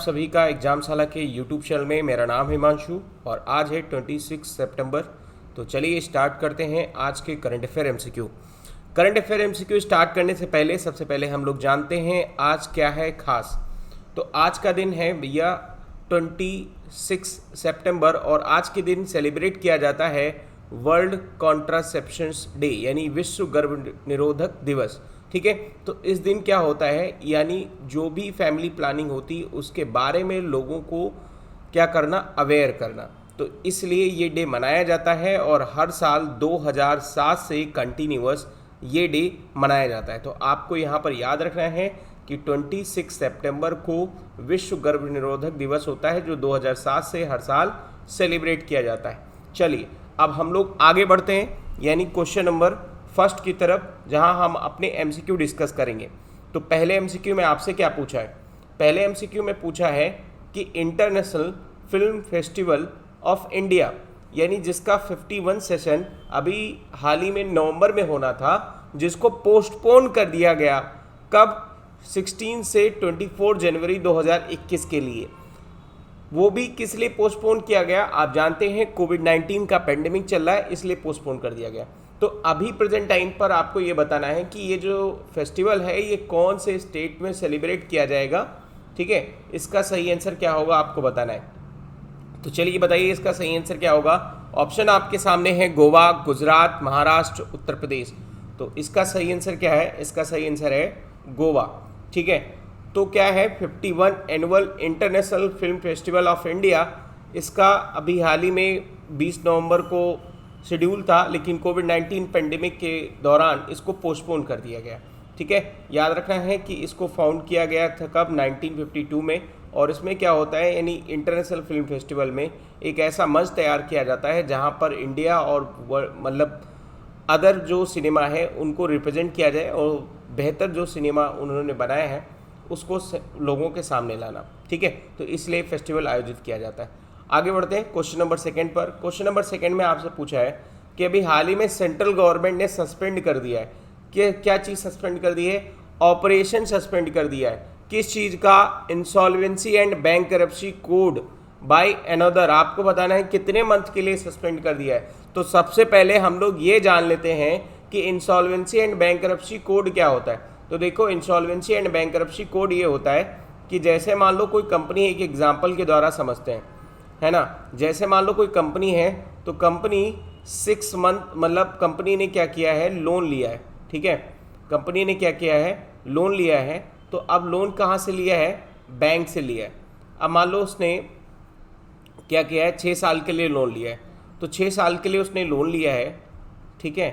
सभी का एग्जामशाला के यूट्यूब चैनल में मेरा नाम हिमांशु और आज है 26 सितंबर। तो चलिए स्टार्ट करते हैं आज के current affair MCQ. Current affair MCQ start करने से पहले सबसे पहले हम लोग जानते हैं आज क्या है खास। तो आज का दिन है भैया 26 सितंबर और आज के दिन सेलिब्रेट किया जाता है वर्ल्ड कॉन्ट्रासेप्शंस डे यानी विश्व गर्भ निरोधक दिवस। ठीक है, तो इस दिन क्या होता है यानी जो भी फैमिली प्लानिंग होती है उसके बारे में लोगों को क्या करना, अवेयर करना। तो इसलिए ये डे मनाया जाता है और हर साल 2007 से कंटिन्यूअस ये डे मनाया जाता है। तो आपको यहाँ पर याद रखना है कि 26 सितंबर को विश्व गर्भ निरोधक दिवस होता है जो 2007 से हर साल सेलिब्रेट किया जाता है। चलिए अब हम लोग आगे बढ़ते हैं यानी क्वेश्चन नंबर फर्स्ट की तरफ, जहां हम अपने एमसीक्यू डिस्कस करेंगे। तो पहले एमसीक्यू में आपसे क्या पूछा है? पहले एमसीक्यू में पूछा है कि international film festival of India यानी जिसका 51 सेशन अभी हाल ही में नवंबर में होना था, जिसको पोस्टपोन कर दिया गया कब, 16 से 24 जनवरी 2021 के लिए। वो भी किस लिए पोस्टपोन किया गया? आप जानते हैं कोविड-19 का पेंडेमिक चल रहा है, इसलिए पोस्टपोन कर दिया गया। तो अभी प्रेजेंट टाइम पर आपको ये बताना है कि ये जो फेस्टिवल है ये कौन से स्टेट में सेलिब्रेट किया जाएगा। ठीक है, इसका सही आंसर क्या होगा आपको बताना है। तो चलिए बताइए इसका सही आंसर क्या होगा। ऑप्शन आपके सामने है गोवा, गुजरात, महाराष्ट्र, उत्तर प्रदेश। तो इसका सही आंसर क्या है? इसका सही आंसर है गोवा। ठीक है, तो क्या है 51 annual international film festival of India, इसका अभी हाल ही में 20 नवंबर को शेड्यूल था, लेकिन कोविड-19 पेंडेमिक के दौरान इसको पोस्टपोन कर दिया गया। ठीक है, याद रखना है कि इसको फाउंड किया गया था कब, 1952 में। और इसमें क्या होता है यानी इंटरनेशनल फिल्म फेस्टिवल में एक ऐसा मंच तैयार किया जाता है जहां पर इंडिया और मतलब अदर जो सिनेमा है उनको रिप्रेजेंट किया जाए और बेहतर जो सिनेमा उन्होंने बनाया है उसको लोगों के सामने लाना। ठीक है, तो इसलिए फेस्टिवल आयोजित किया जाता है। आगे बढ़ते हैं क्वेश्चन नंबर सेकंड पर। क्वेश्चन नंबर सेकंड में आपसे पूछा है कि अभी हाल ही में सेंट्रल गवर्नमेंट ने सस्पेंड कर दिया है कि क्या चीज़ सस्पेंड कर दी है? ऑपरेशन सस्पेंड कर दिया है। किस चीज़ का? Insolvency and bankruptcy code by another. आपको बताना है कितने मंथ के लिए सस्पेंड कर दिया है। तो सबसे पहले हम लोग ये जान लेते हैं कि इंसॉल्वेंसी एंड बैंकरप्सी कोड क्या होता है। तो देखो, इंसॉल्वेंसी एंड बैंकरप्सी कोड ये होता है कि जैसे मान लो कोई कंपनी, एक एग्जाम्पल के द्वारा समझते हैं, है ना। जैसे मान लो कोई कंपनी है तो कंपनी 6 मंथ मतलब कंपनी ने क्या किया है, लोन लिया है। ठीक है, कंपनी ने क्या किया है, लोन लिया है। तो अब लोन कहाँ से लिया है? बैंक से लिया है। अब मान लो उसने क्या किया है, 6 साल के लिए लोन लिया है। तो 6 साल के लिए उसने लोन लिया है। ठीक है,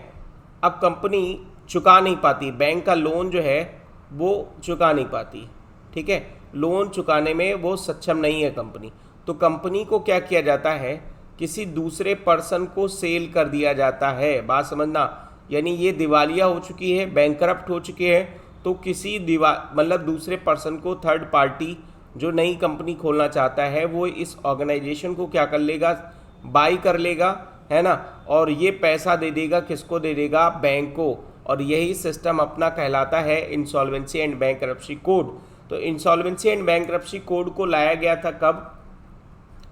अब कंपनी चुका नहीं पाती, बैंक का लोन जो है वो चुका नहीं पाती। ठीक है, लोन चुकाने में वो सक्षम नहीं है कंपनी। तो कंपनी को क्या किया जाता है, किसी दूसरे पर्सन को सेल कर दिया जाता है। बात समझना, यानी ये दिवालिया हो चुकी है, बैंकरप्ट हो चुकी है, तो किसी मतलब दूसरे पर्सन को, थर्ड पार्टी जो नई कंपनी खोलना चाहता है, वो इस ऑर्गेनाइजेशन को क्या कर लेगा, बाई कर लेगा, है ना। और ये पैसा दे देगा, किसको दे देगा? बैंक को। और यही सिस्टम अपना कहलाता है इंसॉल्वेंसी एंड बैंकरप्सी कोड। तो इंसॉल्वेंसी एंड बैंकरप्सी कोड को लाया गया था कब?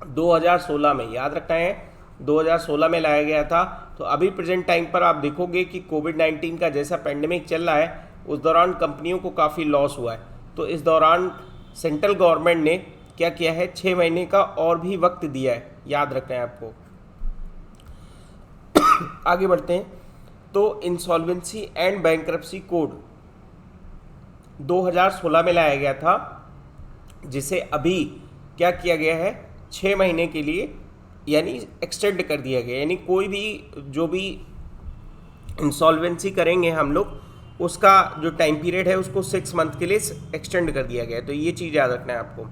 2016 में। याद रखना है 2016 में लाया गया था। तो अभी प्रेजेंट टाइम पर आप देखोगे कि कोविड-19 का जैसा पेंडेमिक चल रहा है उस दौरान कंपनियों को काफ़ी लॉस हुआ है। तो इस दौरान सेंट्रल गवर्नमेंट ने क्या किया है, 6 महीने का और भी वक्त दिया है। याद रखना है आपको। आगे बढ़ते हैं। तो इंसॉल्वेंसी एंड बैंकरप्सी कोड 2016 में लाया गया था, जिसे अभी क्या किया गया है, 6 महीने के लिए यानी एक्सटेंड कर दिया गया। यानी कोई भी जो भी इंसॉल्वेंसी करेंगे हम लोग, उसका जो टाइम पीरियड है उसको 6 मंथ के लिए एक्सटेंड कर दिया गया है। तो ये चीज़ याद रखना है आपको।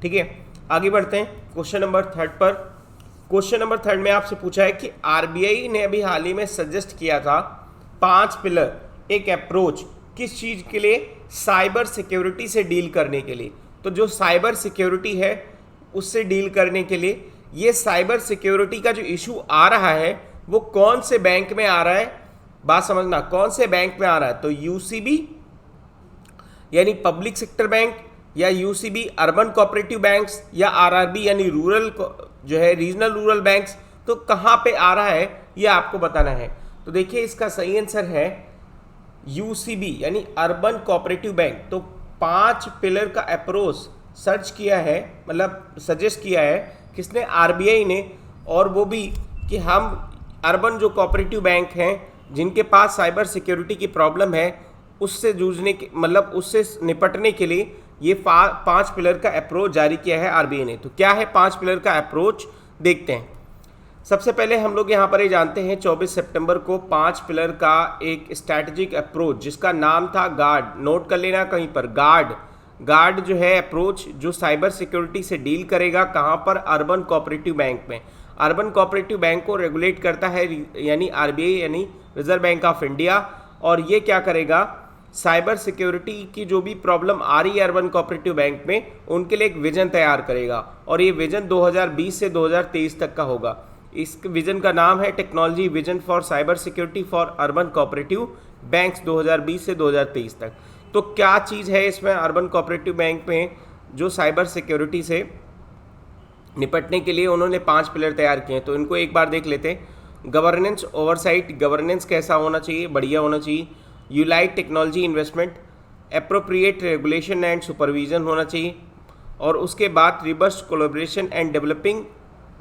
ठीक है, आगे बढ़ते हैं क्वेश्चन नंबर थर्ड पर। क्वेश्चन नंबर थर्ड में आपसे पूछा है कि आरबीआई ने अभी हाल ही में सजेस्ट किया था 5 पिलर एक अप्रोच, किस चीज़ के लिए? साइबर सिक्योरिटी से डील करने के लिए। तो जो साइबर सिक्योरिटी है उससे डील करने के लिए, ये साइबर सिक्योरिटी का जो इशू आ रहा है वो कौन से बैंक में आ रहा है? बात समझना, कौन से बैंक में आ रहा है? तो यूसीबी यानी पब्लिक सेक्टर बैंक, या यूसीबी अर्बन कोऑपरेटिव बैंक्स या आरआरबी यानी रूरल जो है रीजनल रूरल बैंक्स, तो कहाँ पे आ रहा है ये आपको बताना है। तो देखिए इसका सही आंसर है यूसीबी यानी अर्बन कोऑपरेटिव बैंक। तो 5 पिलर का अप्रोच सर्च किया है, मतलब सजेस्ट किया है किसने, आरबीआई ने, और वो भी कि हम अर्बन जो कोऑपरेटिव बैंक हैं जिनके पास साइबर सिक्योरिटी की प्रॉब्लम है उससे जूझने के, मतलब उससे निपटने के लिए ये 5 पिलर का अप्रोच जारी किया है आरबीआई ने। तो क्या है 5 पिलर का अप्रोच, देखते हैं। सबसे पहले हम लोग यहाँ पर ये जानते हैं 24 सितंबर को 5 पिलर का एक स्ट्रैटेजिक अप्रोच जिसका नाम था गार्ड, नोट कर लेना कहीं पर, गार्ड जो है अप्रोच जो साइबर सिक्योरिटी से डील करेगा, कहाँ पर, अर्बन कोऑपरेटिव बैंक में। अर्बन कोऑपरेटिव बैंक को रेगुलेट करता है यानी आरबीआई यानी रिजर्व बैंक ऑफ इंडिया, और ये क्या करेगा, साइबर सिक्योरिटी की जो भी प्रॉब्लम आ रही है अर्बन कोऑपरेटिव बैंक में उनके लिए एक विजन तैयार करेगा, और ये विजन 2020 से 2023 तक का होगा। इस विजन का नाम है technology vision for cyber security for urban cooperative banks 2020 से 2023 तक। तो क्या चीज़ है इसमें अर्बन कोऑपरेटिव बैंक में जो साइबर सिक्योरिटी से निपटने के लिए उन्होंने 5 पिलर तैयार किए हैं, तो इनको एक बार देख लेते हैं। गवर्नेंस ओवरसाइट, गवर्नेंस कैसा होना चाहिए, बढ़िया होना चाहिए। यूलाइट technology investment, appropriate regulation and supervision होना चाहिए, और उसके बाद robust collaboration and developing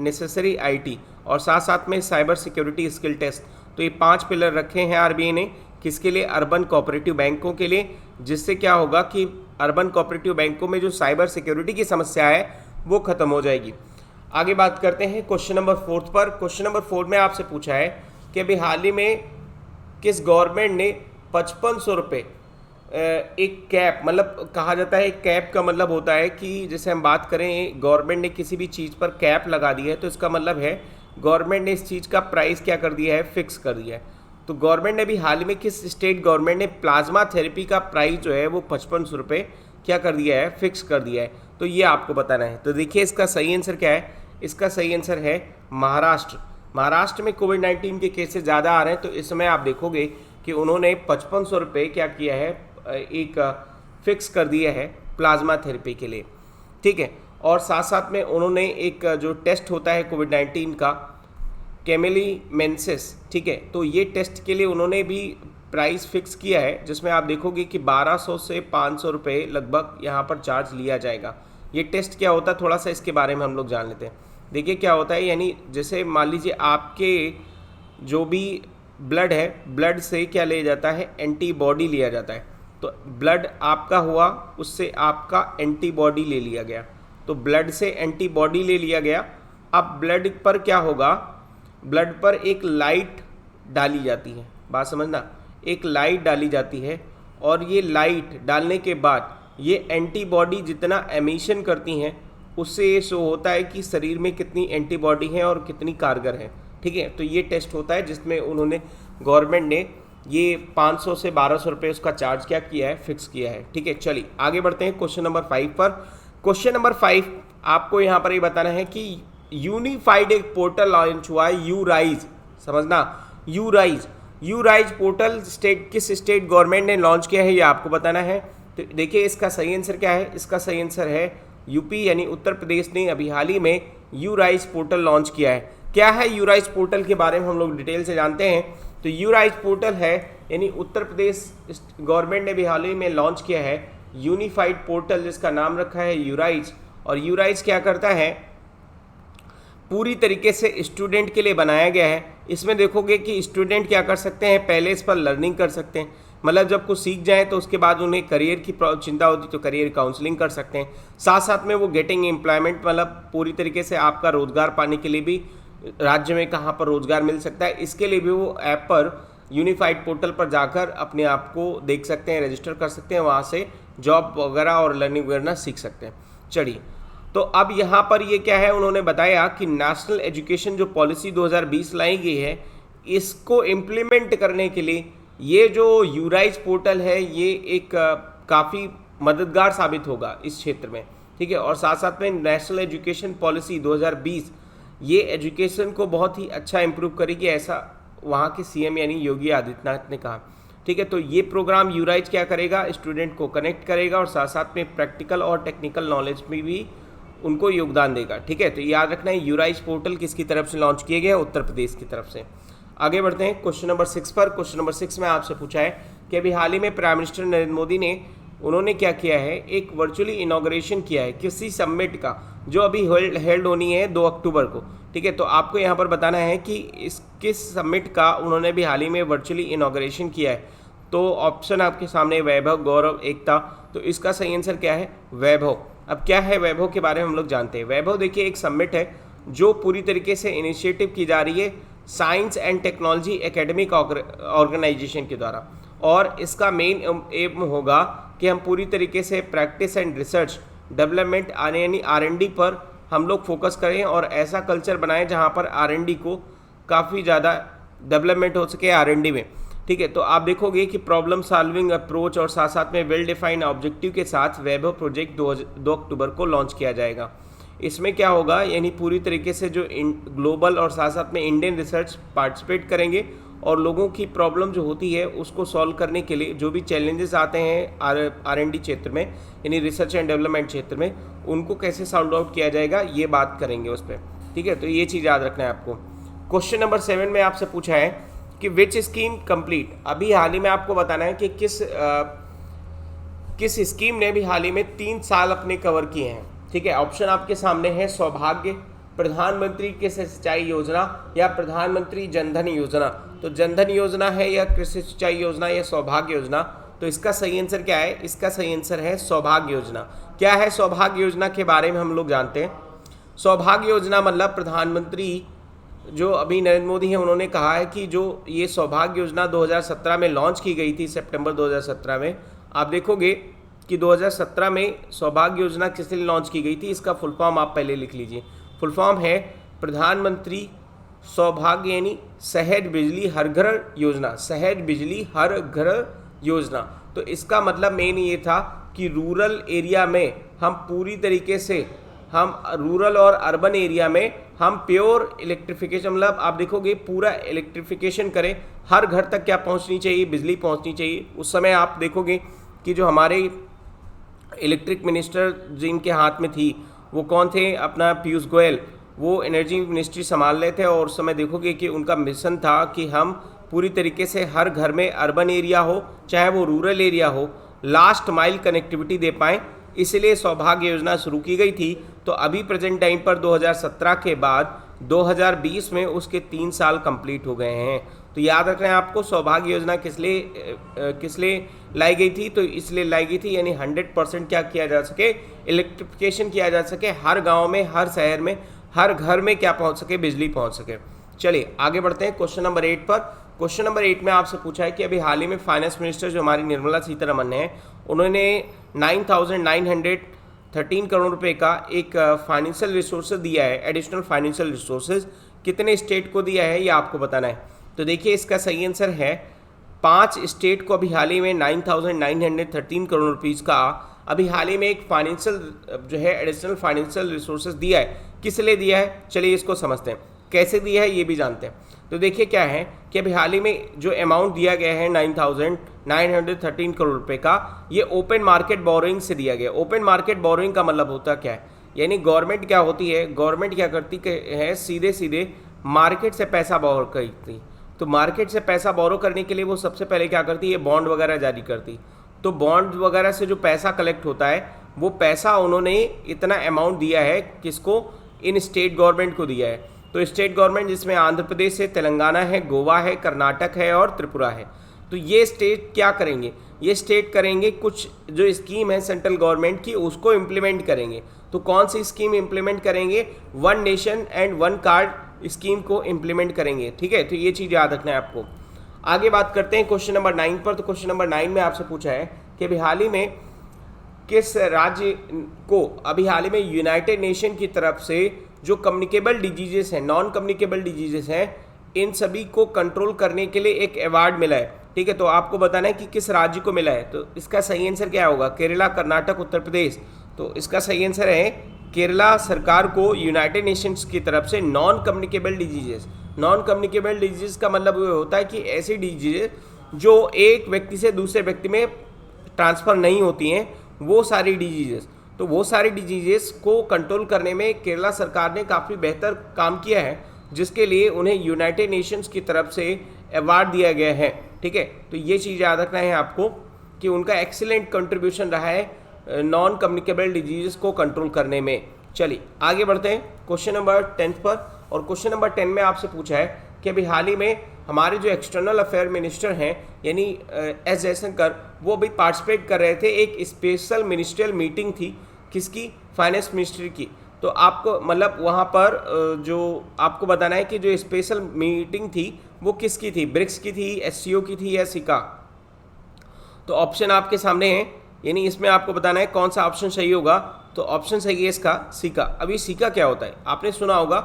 necessary IT, और साथ साथ में साइबर सिक्योरिटी स्किल टेस्ट। तो ये 5 पिलर रखे हैं आरबीआई ने, किसके लिए, अर्बन कोऑपरेटिव बैंकों के लिए, जिससे क्या होगा कि अर्बन कोऑपरेटिव बैंकों में जो साइबर सिक्योरिटी की समस्या है वो खत्म हो जाएगी। आगे बात करते हैं क्वेश्चन नंबर 4 पर। क्वेश्चन नंबर 4 में आपसे पूछा है कि अभी हाल ही में किस गवर्नमेंट ने 5500 रुपये एक कैप, मतलब कहा जाता है कैप का मतलब होता है कि जैसे हम बात करें गवर्नमेंट ने किसी भी चीज़ पर कैप लगा दी है तो इसका मतलब है गवर्नमेंट ने इस चीज़ का प्राइस क्या कर दिया है, फिक्स कर दिया है। तो गवर्नमेंट ने भी हाल ही में किस स्टेट गवर्नमेंट ने प्लाज्मा थेरेपी का प्राइस जो है वो 5500 रुपये क्या कर दिया है, फिक्स कर दिया है। तो ये आपको बताना है। तो देखिए इसका सही आंसर क्या है, इसका सही आंसर है महाराष्ट्र। महाराष्ट्र में कोविड-19 के केसेस ज़्यादा आ रहे हैं, तो इस समय आप देखोगे कि उन्होंने 5500 रुपये क्या किया है, एक फिक्स कर दिया है प्लाज्मा थेरेपी के लिए, ठीक है। और साथ साथ में उन्होंने एक जो टेस्ट होता है कोविड-19 का, कैमिलीमेंसिस, ठीक है, तो ये टेस्ट के लिए उन्होंने भी प्राइस फिक्स किया है, जिसमें आप देखोगे कि 1200 से 500 रुपये लगभग यहाँ पर चार्ज लिया जाएगा। ये टेस्ट क्या होता है, थोड़ा सा इसके बारे में हम लोग जान लेते हैं। देखिए क्या होता है, यानी जैसे मान लीजिए आपके जो भी ब्लड है, ब्लड से क्या लिया जाता है, एंटीबॉडी लिया जाता है। तो ब्लड आपका हुआ, उससे आपका एंटीबॉडी ले लिया गया, तो ब्लड से एंटीबॉडी ले लिया गया। अब ब्लड पर क्या होगा, ब्लड पर एक लाइट डाली जाती है, बात समझना, एक लाइट डाली जाती है, और ये लाइट डालने के बाद ये एंटीबॉडी जितना एमिशन करती हैं उससे ये शो होता है कि शरीर में कितनी एंटीबॉडी है और कितनी कारगर है, ठीक है। तो ये टेस्ट होता है जिसमें उन्होंने गवर्नमेंट ने ये 500 से 1200 रुपये उसका चार्ज क्या किया है, फिक्स किया है, ठीक है। चलिए आगे बढ़ते हैं क्वेश्चन नंबर 5 पर। क्वेश्चन नंबर 5 आपको यहाँ पर ये बताना है कि यूनिफाइड एक पोर्टल लॉन्च हुआ है, यूराइज, समझना, यूराइज पोर्टल स्टेट किस स्टेट गवर्नमेंट ने लॉन्च किया है ये आपको बताना है। तो देखिए इसका सही आंसर क्या है, इसका सही आंसर है यूपी यानी उत्तर प्रदेश ने अभी हाल ही में यूराइज पोर्टल लॉन्च किया है। क्या है यूराइज पोर्टल के बारे में हम लोग डिटेल से जानते हैं। तो यूराइज पोर्टल है यानी उत्तर प्रदेश गवर्नमेंट ने भी हाल ही में लॉन्च किया है यूनिफाइड पोर्टल, जिसका नाम रखा है यूराइज। और यूराइज क्या करता है, पूरी तरीके से स्टूडेंट के लिए बनाया गया है। इसमें देखोगे कि स्टूडेंट क्या कर सकते हैं, पहले इस पर लर्निंग कर सकते हैं, मतलब जब कुछ सीख जाएं तो उसके बाद उन्हें करियर की चिंता होती तो करियर काउंसलिंग कर सकते हैं। साथ साथ में वो गेटिंग एम्प्लॉयमेंट, मतलब पूरी तरीके से आपका रोजगार पाने के लिए भी राज्य में कहाँ पर रोजगार मिल सकता है, इसके लिए भी वो ऐप पर यूनिफाइड पोर्टल पर जाकर अपने आप को देख सकते हैं, रजिस्टर कर सकते हैं, वहाँ से जॉब वगैरह और लर्निंग वगैरह सीख सकते हैं। चलिए तो अब यहाँ पर ये क्या है, उन्होंने बताया कि नेशनल एजुकेशन जो पॉलिसी 2020 लाई गई है, इसको इम्प्लीमेंट करने के लिए ये जो यूराइज पोर्टल है ये एक काफ़ी मददगार साबित होगा इस क्षेत्र में, ठीक है। और साथ साथ में नेशनल एजुकेशन पॉलिसी 2020 ये एजुकेशन को बहुत ही अच्छा इम्प्रूव करेगी, ऐसा वहाँ के सीएम यानी योगी आदित्यनाथ ने कहा, ठीक है। तो ये प्रोग्राम यूराइज क्या करेगा, स्टूडेंट को कनेक्ट करेगा और साथ साथ में प्रैक्टिकल और टेक्निकल नॉलेज में भी उनको योगदान देगा, ठीक है। तो याद रखना है यूराइज पोर्टल किसकी तरफ से लॉन्च किए गए, उत्तर प्रदेश की तरफ से। आगे बढ़ते हैं क्वेश्चन नंबर 6 पर। क्वेश्चन नंबर 6 में आपसे पूछा है कि अभी हाल ही में प्राइम मिनिस्टर नरेंद्र मोदी ने उन्होंने क्या किया है, एक वर्चुअली इनॉग्रेशन किया है किसी समिट का जो अभी हेल्ड होनी है 2 अक्टूबर को, ठीक है। तो आपको यहाँ पर बताना है कि इस किस समिट का उन्होंने भी हाल ही में वर्चुअली इनॉग्रेशन किया है। तो ऑप्शन आपके सामने वैभव, गौरव, एकता। तो इसका सही आंसर क्या है, वैभव। अब क्या है वैभव के बारे में हम लोग जानते हैं। वैभव देखिए एक समिट है जो पूरी तरीके से इनिशिएटिव की जा रही है science and technology academic organisation के द्वारा, और इसका मेन एम होगा कि हम पूरी तरीके से प्रैक्टिस एंड रिसर्च डेवलपमेंट यानी R&D पर हम लोग फोकस करें और ऐसा कल्चर बनाएं जहां पर R&D को काफ़ी ज़्यादा डेवलपमेंट हो सके R&D में, ठीक है। तो आप देखोगे कि प्रॉब्लम सॉल्विंग अप्रोच और साथ साथ में वेल डिफाइंड ऑब्जेक्टिव के साथ वैभव प्रोजेक्ट 2 अक्टूबर को लॉन्च किया जाएगा। इसमें क्या होगा, यानी पूरी तरीके से जो ग्लोबल और साथ साथ में इंडियन रिसर्च पार्टिसिपेट करेंगे और लोगों की प्रॉब्लम जो होती है उसको सॉल्व करने के लिए जो भी चैलेंजेस आते हैं R&D क्षेत्र में यानी रिसर्च एंड डेवलपमेंट क्षेत्र में, उनको कैसे सॉल्व आउट किया जाएगा ये बात करेंगे उस पर, ठीक है। तो ये चीज़ याद रखना है आपको। क्वेश्चन नंबर 7 में आपसे पूछा है कि विच स्कीम कंप्लीट। अभी हाल ही में आपको बताना है कि किस स्कीम ने भी हाल ही में 3 साल अपने कवर किए हैं, ठीक है। ऑप्शन आपके सामने है सौभाग्य, प्रधानमंत्री कृषि सिंचाई योजना या प्रधानमंत्री जनधन योजना। तो जनधन योजना है या कृषि सिंचाई योजना या सौभाग्य योजना। तो इसका सही आंसर क्या है, इसका सही आंसर है सौभाग्य योजना। क्या है सौभाग्य योजना के बारे में हम लोग जानते हैं। सौभाग्य योजना मतलब प्रधानमंत्री जो अभी नरेंद्र मोदी हैं उन्होंने कहा है कि जो ये सौभाग्य योजना 2017 में लॉन्च की गई थी, सितंबर 2017 में। आप देखोगे कि 2017 में सौभाग्य योजना किस लिए लॉन्च की गई थी, इसका फुल फॉर्म आप पहले लिख लीजिए। फुल फॉर्म है प्रधानमंत्री सौभाग्य यानी सहज बिजली हर घर योजना, सहज बिजली हर घर योजना। तो इसका मतलब मेन ये था कि रूरल एरिया में हम पूरी तरीके से हम रूरल और अर्बन एरिया में हम प्योर इलेक्ट्रिफिकेशन, मतलब आप देखोगे पूरा इलेक्ट्रिफिकेशन करें, हर घर तक क्या पहुंचनी चाहिए, बिजली पहुंचनी चाहिए। उस समय आप देखोगे कि जो हमारे इलेक्ट्रिक मिनिस्टर जिनके हाथ में थी वो कौन थे, अपना पीयूष गोयल, वो एनर्जी मिनिस्ट्री संभाल रहे थे। और उस समय देखोगे कि उनका मिशन था कि हम पूरी तरीके से हर घर में अर्बन एरिया हो चाहे वो रूरल एरिया हो, लास्ट माइल कनेक्टिविटी दे पाएँ, इसलिए सौभाग्य योजना शुरू की गई थी। तो अभी प्रेजेंट टाइम पर 2017 के बाद 2020 में उसके 3 साल कंप्लीट हो गए हैं। तो याद रखना है आपको सौभाग्य योजना किस लिए लाई गई थी। तो इसलिए लाई गई थी यानी 100% क्या किया जा सके, इलेक्ट्रिफिकेशन किया जा सके, हर गांव में, हर शहर में, हर घर में क्या पहुंच सके, बिजली पहुंच सके। चलिए आगे बढ़ते हैं क्वेश्चन नंबर 8 पर। क्वेश्चन नंबर 8 में आपसे पूछा है कि अभी हाल ही में फाइनेंस मिनिस्टर जो हमारी निर्मला सीतारमन है, उन्होंने 9,913 करोड़ रुपए का एक फाइनेंशियल रिसोर्सेज दिया है, एडिशनल फाइनेंशियल रिसोर्सेज। कितने स्टेट को दिया है ये आपको बताना है। तो देखिए इसका सही आंसर है 5 स्टेट को अभी हाल ही में 9,913 करोड़ रुपीज़ का अभी हाल ही में एक फाइनेंशियल जो है एडिशनल फाइनेंशियल रिसोर्सेज दिया है। किस लिए दिया है, चलिए इसको समझते हैं, कैसे दिया है ये भी जानते हैं। तो देखिए क्या है कि अभी हाल ही में जो अमाउंट दिया गया है 9,913 करोड़ रुपए का, ये ओपन मार्केट बोरोइंग से दिया गया। ओपन मार्केट बोरोइंग का मतलब होता क्या है, यानी गवर्नमेंट क्या होती है, गवर्नमेंट क्या करती है, सीधे सीधे मार्केट से पैसा बोरो करती। तो मार्केट से पैसा बोरो करने के लिए वो सबसे पहले क्या करती है, बॉन्ड वगैरह जारी करती। तो बॉन्ड वगैरह से जो पैसा कलेक्ट होता है वो पैसा उन्होंने इतना अमाउंट दिया है किसको, इन स्टेट गवर्नमेंट को दिया है। तो स्टेट गवर्नमेंट जिसमें आंध्र प्रदेश है, तेलंगाना है, गोवा है, कर्नाटक है और त्रिपुरा है। तो ये स्टेट क्या करेंगे, ये स्टेट करेंगे कुछ जो स्कीम है सेंट्रल गवर्नमेंट की उसको इम्प्लीमेंट करेंगे। तो कौन सी स्कीम इम्प्लीमेंट करेंगे, 1 नेशन एंड 1 कार्ड स्कीम को इम्प्लीमेंट करेंगे, ठीक है। तो ये चीज़ याद रखना है आपको। आगे बात करते हैं क्वेश्चन नंबर 9 पर। तो क्वेश्चन नंबर 9 में आपसे पूछा है कि अभी हाल ही में किस राज्य को अभी हाल ही में यूनाइटेड नेशन की तरफ से जो कम्युनिकेबल डिजीजेस हैं, नॉन कम्युनिकेबल डिजीजेस हैं, इन सभी को कंट्रोल करने के लिए एक अवार्ड मिला है, ठीक है। तो आपको बताना है कि किस राज्य को मिला है। तो इसका सही आंसर क्या होगा, केरला, कर्नाटक, उत्तर प्रदेश। तो इसका सही आंसर है केरला सरकार को यूनाइटेड नेशंस की तरफ से non communicable diseases. Non communicable disease का मतलब ये होता है कि ऐसी डिजीजेस जो एक व्यक्ति से दूसरे व्यक्ति में ट्रांसफ़र नहीं होती हैं, वो सारी डिजीजेस। तो वो सारी डिजीजेस को कंट्रोल करने में केरला सरकार ने काफ़ी बेहतर काम किया है, जिसके लिए उन्हें यूनाइटेड नेशंस की तरफ से अवार्ड दिया गया है। ठीक है, तो ये चीज़ याद रखना है आपको कि उनका एक्सीलेंट कंट्रीब्यूशन रहा है नॉन कम्युनिकेबल डिजीज़ को कंट्रोल करने में। चलिए आगे बढ़ते हैं क्वेश्चन नंबर 10 पर। और क्वेश्चन नंबर 10 में आपसे पूछा है कि अभी हाल ही में हमारे जो एक्सटर्नल अफेयर मिनिस्टर हैं यानी एस जयशंकर, वो भी पार्टिसिपेट कर रहे थे। एक स्पेशल मिनिस्ट्रियल मीटिंग थी, किसकी? फाइनेंस मिनिस्ट्री की। तो आपको मतलब वहाँ पर जो आपको बताना है कि जो स्पेशल मीटिंग थी वो किसकी थी? ब्रिक्स की थी, एससीओ की थी या सिका? तो ऑप्शन आपके सामने है, यानी इसमें आपको बताना है कौन सा ऑप्शन सही होगा। तो ऑप्शन सही है इसका सिका। अभी सिका क्या होता है? आपने सुना होगा,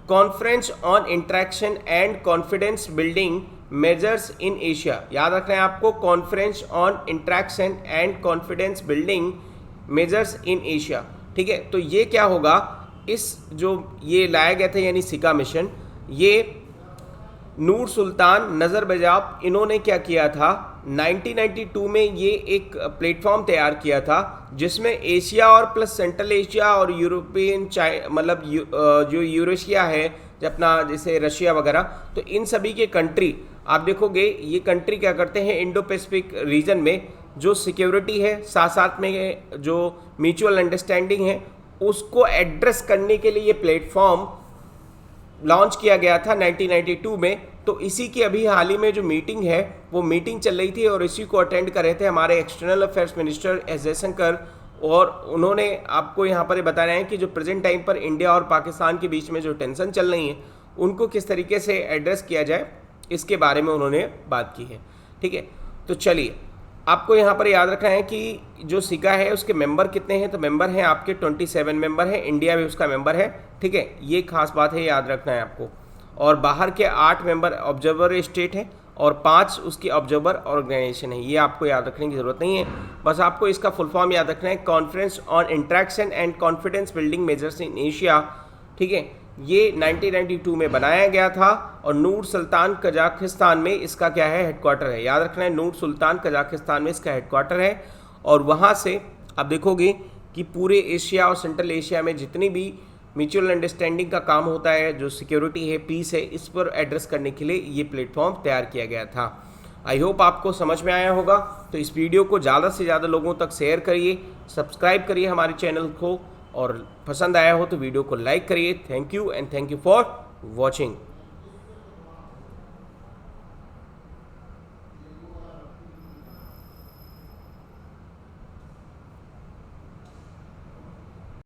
conference on interaction and confidence building measures in Asia. याद रखना है आपको, conference on interaction and confidence building measures in Asia. ठीक है, तो ये क्या होगा, इस जो ये लाया गया था यानी सिका मिशन, ये नूर सुल्तान नज़रबैजाब इन्होंने क्या किया था 1992 में, ये एक प्लेटफॉर्म तैयार किया था जिसमें एशिया और प्लस सेंट्रल एशिया और यूरोपियन मतलब जो यूरेशिया है अपना, जैसे रशिया वगैरह, तो इन सभी के कंट्री आप देखोगे ये कंट्री क्या करते हैं इंडो पैसिफिक रीजन में जो सिक्योरिटी है, साथ साथ में जो म्यूचुअल अंडरस्टैंडिंग है, उसको एड्रेस करने के लिए ये प्लेटफॉर्म लॉन्च किया गया था 1992 में। तो इसी की अभी हाल ही में जो मीटिंग है वो मीटिंग चल रही थी और इसी को अटेंड कर रहे थे हमारे external affairs minister S Jaishankar. और उन्होंने आपको यहाँ पर बता रहे हैं कि जो प्रेजेंट टाइम पर इंडिया और पाकिस्तान के बीच में जो टेंशन चल रही है उनको किस तरीके से एड्रेस किया जाए, इसके बारे में उन्होंने बात की है। ठीक है, तो चलिए आपको यहाँ पर याद रखना है कि जो सिका है उसके मेंबर कितने हैं। तो मेंबर हैं आपके 27 मेंबर हैं, इंडिया भी उसका मेंबर है। ठीक है, ये खास बात है, याद रखना है आपको। और बाहर के 8 मेंबर ऑब्जर्वर स्टेट हैं और 5 उसकी ऑब्जर्वर ऑर्गेनाइजेशन है। ये आपको याद रखने की ज़रूरत नहीं है, बस आपको इसका फुल फॉर्म याद रखना है, conference on interaction and confidence building measures in Asia. ठीक है, ये 1992 में बनाया गया था और नूर सुल्तान कजाकिस्तान में इसका क्या है, हेडक्वार्टर है। याद रखना है, नूर सुल्तान कजाकिस्तान में इसका हेडक्वार्टर है। और वहाँ से आप देखोगे कि पूरे एशिया और सेंट्रल एशिया में जितनी भी म्यूचुअल अंडरस्टैंडिंग का काम होता है, जो सिक्योरिटी है, पीस है, इस पर एड्रेस करने के लिए ये प्लेटफॉर्म तैयार किया गया था। आई होप आपको समझ में आया होगा। तो इस वीडियो को ज़्यादा से ज़्यादा लोगों तक शेयर करिए, सब्सक्राइब करिए हमारे चैनल को, और पसंद आया हो तो वीडियो को लाइक करिए। Thank you and thank you for watching.